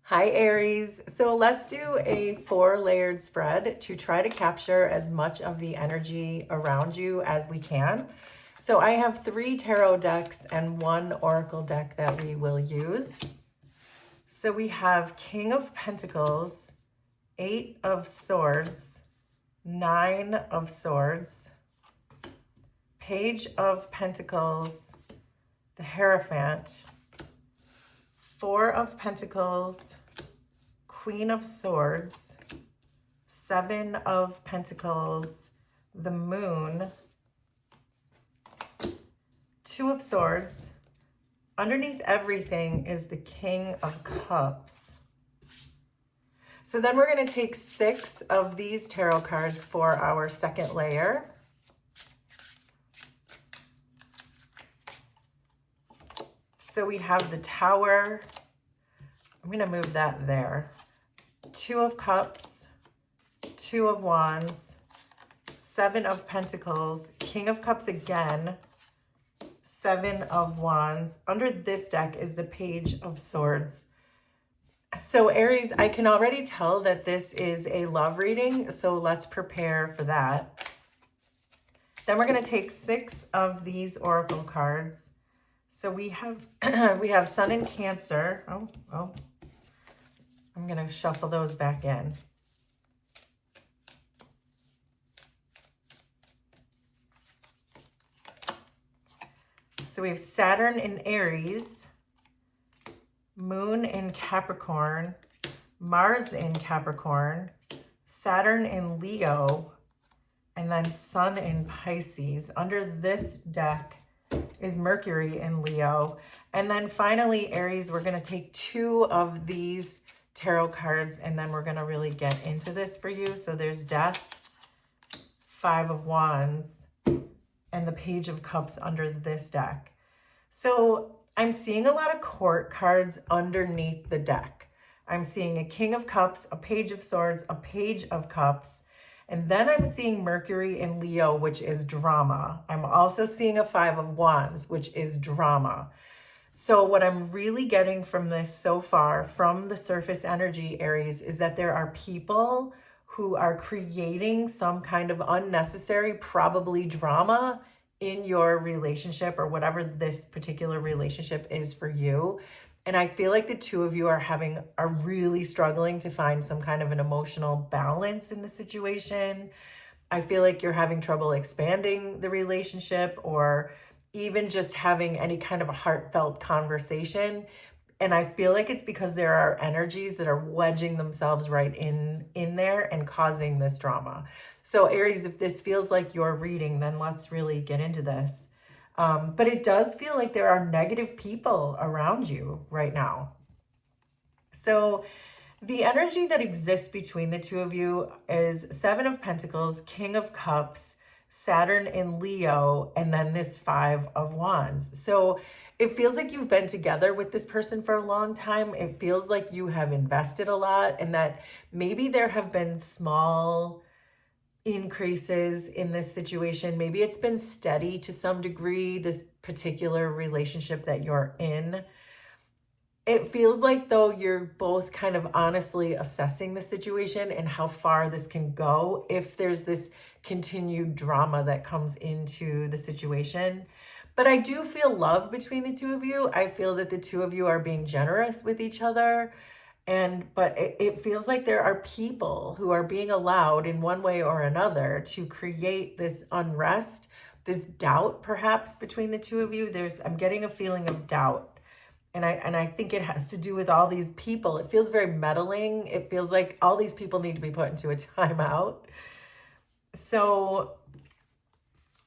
Hi, Aries. So let's do a 4-layered spread to try to capture as much of the energy around you as we can. So I have 3 tarot decks and 1 oracle deck that we will use. So we have King of Pentacles, 8 of Swords, 9 of Swords, Page of Pentacles, the Hierophant, 4 of Pentacles, Queen of Swords, 7 of Pentacles, the Moon, 2 of Swords. Underneath everything is the King of Cups. So then we're going to take 6 of these tarot cards for our second layer. So we have the Tower. I'm going to move that there. 2 of Cups, 2 of Wands, 7 of Pentacles, King of Cups again, 7 of Wands. Under this deck is the Page of Swords. So Aries, I can already tell that this is a love reading, so let's prepare for that. Then we're going to take 6 of these oracle cards. So we have we have Sun in Cancer. Oh. I'm going to shuffle those back in. So we have Saturn in Aries, Moon in Capricorn, Mars in Capricorn, Saturn in Leo, and then Sun in Pisces. Under this deck is Mercury in Leo. And then finally, Aries, we're going to take 2 of these tarot cards, and then we're going to really get into this for you. So there's Death, 5 of Wands, and the Page of Cups under this deck. So I'm seeing a lot of court cards underneath the deck. I'm seeing a King of Cups, a Page of Swords, a Page of Cups, and then I'm seeing Mercury in Leo, which is drama. I'm also seeing a 5 of Wands, which is drama. So what I'm really getting from this so far, from the surface energy, Aries, is that there are people who are creating some kind of unnecessary, probably drama in your relationship or whatever this particular relationship is for you. And I feel like the 2 of you are really struggling to find some kind of an emotional balance in the situation. I feel like you're having trouble expanding the relationship or even just having any kind of a heartfelt conversation. And I feel like it's because there are energies that are wedging themselves right in there and causing this drama. So Aries, if this feels like your reading, then let's really get into this. But it does feel like there are negative people around you right now. So the energy that exists between the 2 of you is 7 of Pentacles, King of Cups, Saturn in Leo, and then this 5 of Wands. So it feels like you've been together with this person for a long time. It feels like you have invested a lot and that maybe there have been small increases in this situation. Maybe it's been steady to some degree, this particular relationship that you're in. It feels like though you're both kind of honestly assessing the situation and how far this can go if there's this continued drama that comes into the situation. But I do feel love between the 2 of you. I feel that the 2 of you are being generous with each other. But it feels like there are people who are being allowed in one way or another to create this unrest, this doubt perhaps between the 2 of you. I'm getting a feeling of doubt. And I think it has to do with all these people. It feels very meddling. It feels like all these people need to be put into a timeout. So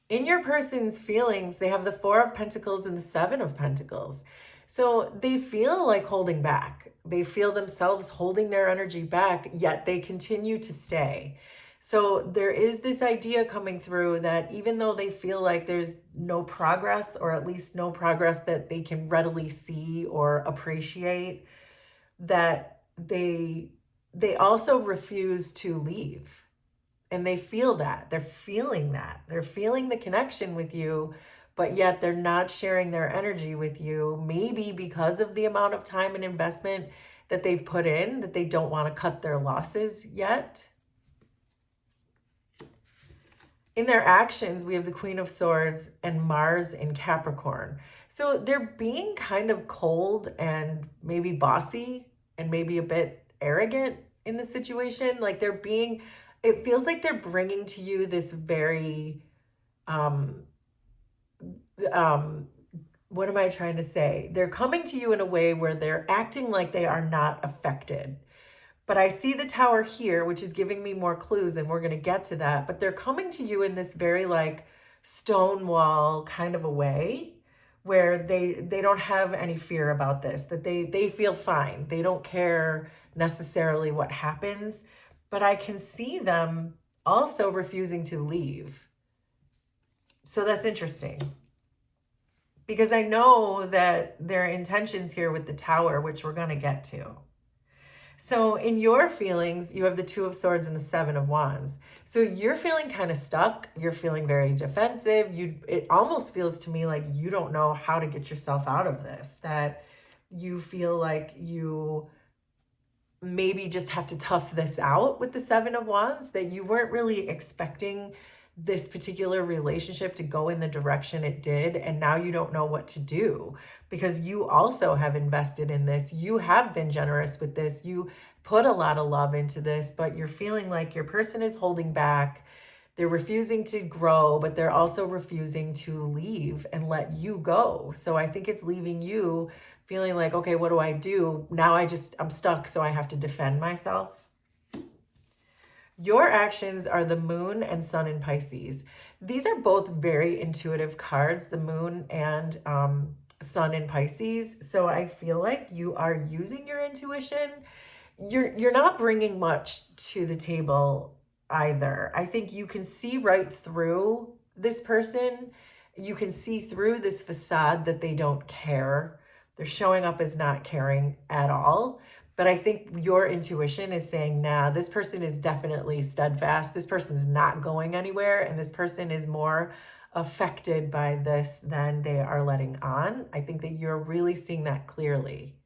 in your person's feelings, they have the 4 of Pentacles and the 7 of Pentacles. So they feel like holding back. They feel themselves holding their energy back, yet they continue to stay. So there is this idea coming through that even though they feel like there's no progress, or at least no progress that they can readily see or appreciate, that they also refuse to leave. And they feel that. They're feeling that. They're feeling the connection with you, but yet they're not sharing their energy with you, maybe because of the amount of time and investment that they've put in, that they don't want to cut their losses yet. In their actions, we have the Queen of Swords and Mars in Capricorn. So they're being kind of cold and maybe bossy and maybe a bit arrogant in the situation. Like they're being, it feels like they're bringing to you this very, um, um, what am I trying to say? They're coming to you in a way where they're acting like they are not affected. But I see the Tower here, which is giving me more clues, and we're going to get to that. But they're coming to you in this very like stonewall kind of a way where they don't have any fear about this, that they feel fine. They don't care necessarily what happens. But I can see them also refusing to leave. So that's interesting. Because I know that their intentions here with the Tower, which we're going to get to. So in your feelings, you have the Two of Swords and the Seven of Wands. So you're feeling kind of stuck. You're feeling very defensive. It almost feels to me like you don't know how to get yourself out of this, that you feel like you maybe just have to tough this out with the Seven of Wands, that you weren't really expecting this particular relationship to go in the direction it did, and now you don't know what to do because you also have invested in this. You have been generous with this. You put a lot of love into this, but you're feeling like your person is holding back. They're refusing to grow, but they're also refusing to leave and let you go. So I think it's leaving you feeling like, okay, what do I do? Now I'm stuck, so I have to defend myself. Your actions are the Moon and Sun in Pisces. These are both very intuitive cards, the Moon and Sun in Pisces. So I feel like you are using your intuition. You're not bringing much to the table either. I think you can see right through this person. You can see through this facade that they don't care. They're showing up as not caring at all. But I think your intuition is saying, nah, this person is definitely steadfast. This person's not going anywhere. And this person is more affected by this than they are letting on. I think that you're really seeing that clearly.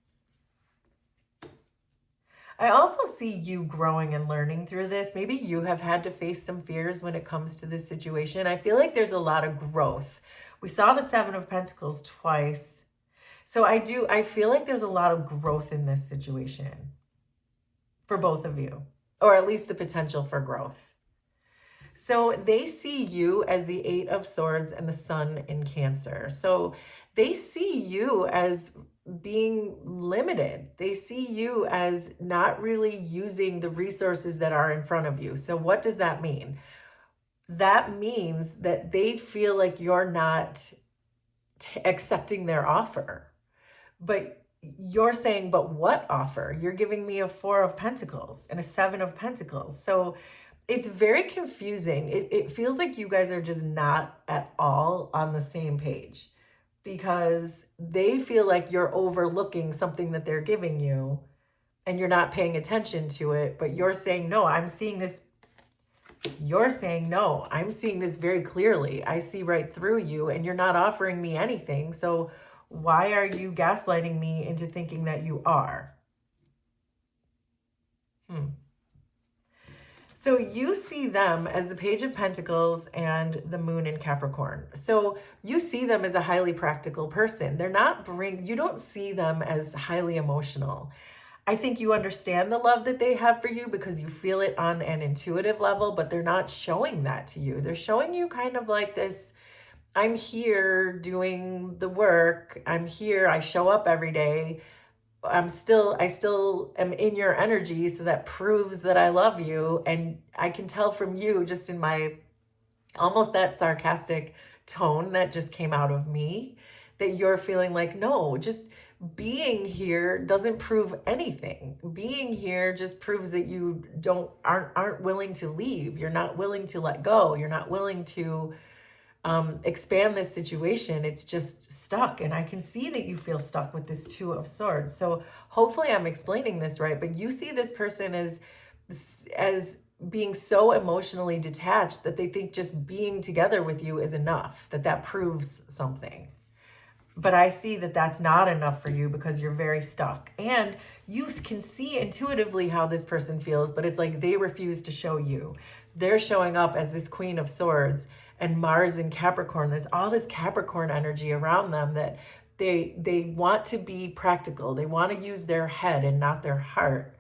I also see you growing and learning through this. Maybe you have had to face some fears when it comes to this situation. I feel like there's a lot of growth. We saw the Seven of Pentacles twice. So I feel like there's a lot of growth in this situation for both of you, or at least the potential for growth. So they see you as the Eight of Swords and the Sun in Cancer. So they see you as being limited. They see you as not really using the resources that are in front of you. So what does that mean? That means that they feel like you're not accepting their offer. But you're saying, but what offer? You're giving me a Four of Pentacles and a Seven of Pentacles. So it's very confusing. It feels like you guys are just not at all on the same page because they feel like you're overlooking something that they're giving you and you're not paying attention to it. But you're saying, no, I'm seeing this. You're saying, no, I'm seeing this very clearly. I see right through you and you're not offering me anything. So why are you gaslighting me into thinking that you are? So you see them as the Page of Pentacles and the Moon in Capricorn. So you see them as a highly practical person. You don't see them as highly emotional. I think you understand the love that they have for you because you feel it on an intuitive level, but they're not showing that to you. They're showing you kind of like this, I'm here doing the work. I'm here. I show up every day. I still am in your energy. So that proves that I love you. And I can tell from you just in my almost that sarcastic tone that just came out of me that you're feeling like, no, just being here doesn't prove anything. Being here just proves that you aren't willing to leave. You're not willing to let go. You're not willing to expand this situation. It's just stuck. And I can see that you feel stuck with this Two of Swords. So hopefully I'm explaining this right, but you see this person as being so emotionally detached that they think just being together with you is enough, that proves something. But I see that that's not enough for you because you're very stuck. And you can see intuitively how this person feels, but it's like they refuse to show you. They're showing up as this Queen of Swords and Mars in Capricorn. There's all this Capricorn energy around them that they want to be practical. They want to use their head and not their heart.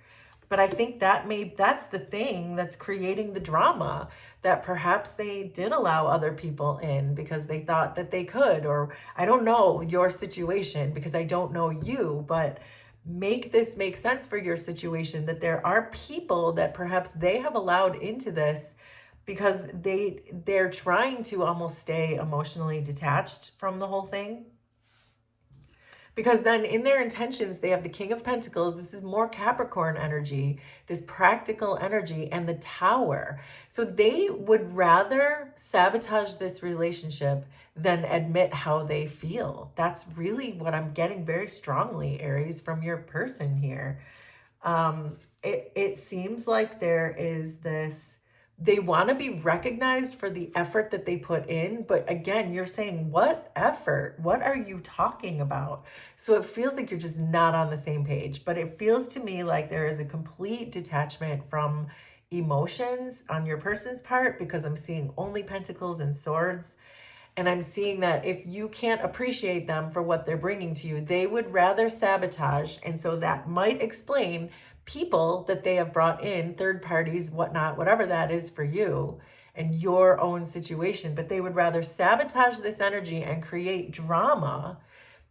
But I think that's the thing that's creating the drama, that perhaps they did allow other people in because they thought that they could, or I don't know your situation because I don't know you, but make this make sense for your situation, that there are people that perhaps they have allowed into this because they're trying to almost stay emotionally detached from the whole thing. Because then in their intentions, they have the King of Pentacles. This is more Capricorn energy, this practical energy, and the Tower. So they would rather sabotage this relationship than admit how they feel. That's really what I'm getting very strongly, Aries, from your person here. It seems like there is this, they want to be recognized for the effort that they put in. But again, you're saying, what effort? What are you talking about? So it feels like you're just not on the same page. But it feels to me like there is a complete detachment from emotions on your person's part, because I'm seeing only Pentacles and Swords. And I'm seeing that if you can't appreciate them for what they're bringing to you, they would rather sabotage. And so that might explain people that they have brought in, third parties, whatnot, whatever that is for you and your own situation. But they would rather sabotage this energy and create drama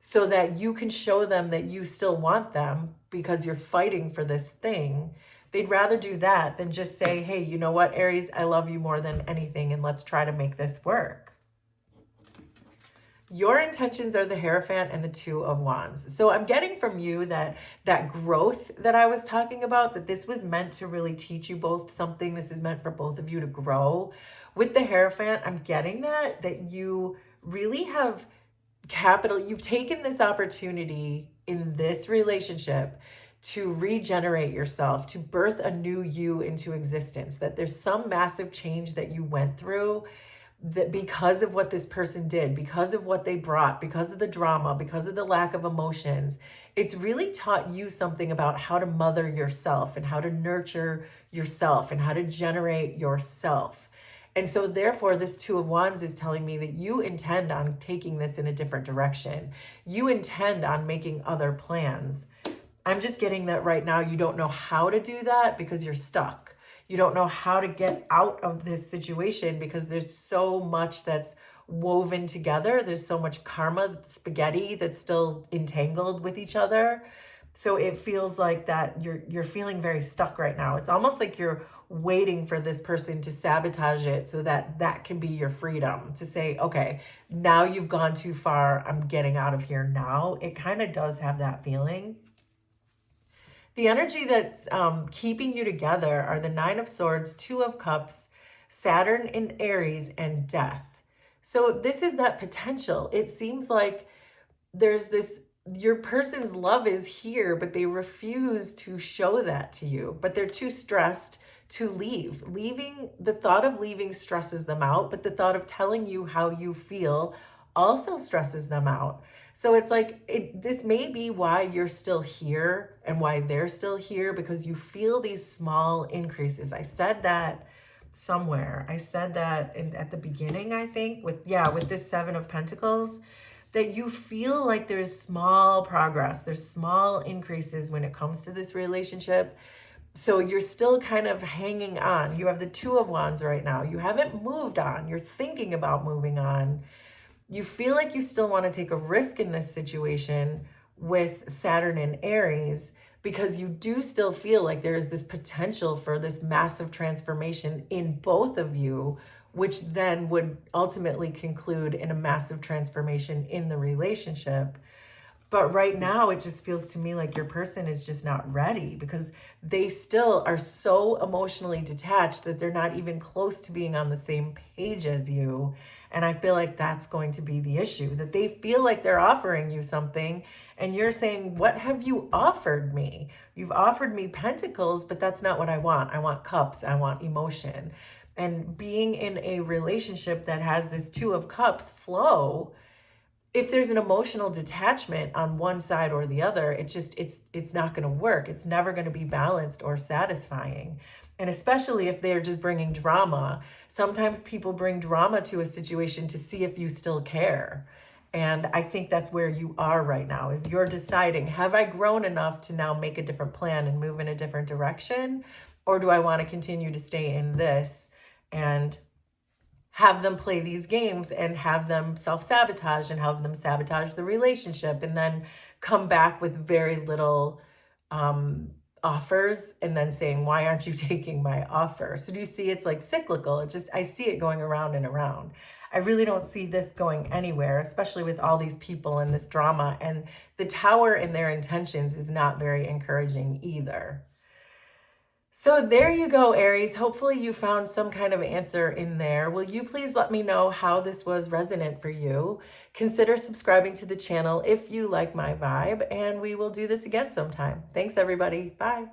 so that you can show them that you still want them because you're fighting for this thing. They'd rather do that than just say, hey, you know what, Aries, I love you more than anything, and let's try to make this work. Your intentions are the Hierophant and the Two of Wands. So I'm getting from you that growth that I was talking about, that this was meant to really teach you both something. This is meant for both of you to grow. With the Hierophant, I'm getting that you really have you've taken this opportunity in this relationship to regenerate yourself, to birth a new you into existence, that there's some massive change that you went through, that because of what this person did, because of what they brought, because of the drama, because of the lack of emotions, it's really taught you something about how to mother yourself and how to nurture yourself and how to generate yourself. And so therefore, this Two of Wands is telling me that you intend on taking this in a different direction. You intend on making other plans. I'm just getting that right now you don't know how to do that because you're stuck. You don't know how to get out of this situation because there's so much that's woven together. There's so much karma spaghetti that's still entangled with each other. So it feels like that you're feeling very stuck right now. It's almost like you're waiting for this person to sabotage it so that can be your freedom to say, okay, now you've gone too far. I'm getting out of here now. It kind of does have that feeling. The energy that's keeping you together are the Nine of Swords, Two of Cups, Saturn in Aries, and Death. So this is that potential. It seems like there's this, your person's love is here, but they refuse to show that to you. But they're too stressed to leave. The thought of leaving stresses them out, but the thought of telling you how you feel also stresses them out. So it's like, this may be why you're still here and why they're still here, because you feel these small increases. I said that somewhere. I said that at the beginning, I think, with this Seven of Pentacles, that you feel like there's small progress. There's small increases when it comes to this relationship. So you're still kind of hanging on. You have the Two of Wands right now. You haven't moved on. You're thinking about moving on. You feel like you still want to take a risk in this situation with Saturn and Aries, because you do still feel like there is this potential for this massive transformation in both of you, which then would ultimately conclude in a massive transformation in the relationship. But right now, it just feels to me like your person is just not ready, because they still are so emotionally detached that they're not even close to being on the same page as you. And I feel like that's going to be the issue, that they feel like they're offering you something and you're saying, what have you offered me? You've offered me pentacles, but that's not what I want. I want cups. I want emotion. And being in a relationship that has this Two of Cups flow, if there's an emotional detachment on one side or the other, it's not going to work. It's never going to be balanced or satisfying. And especially if they're just bringing drama. Sometimes people bring drama to a situation to see if you still care. And I think that's where you are right now, is you're deciding, have I grown enough to now make a different plan and move in a different direction? Or do I want to continue to stay in this and have them play these games and have them self-sabotage and have them sabotage the relationship and then come back with very little offers and then saying, why aren't you taking my offer? So do you see, it's like cyclical. I see it going around and around. I really don't see this going anywhere, especially with all these people and this drama, and the Tower in their intentions is not very encouraging either. So there you go, Aries. Hopefully you found some kind of answer in there. Will you please let me know how this was resonant for you? Consider subscribing to the channel if you like my vibe, and we will do this again sometime. Thanks, everybody. Bye.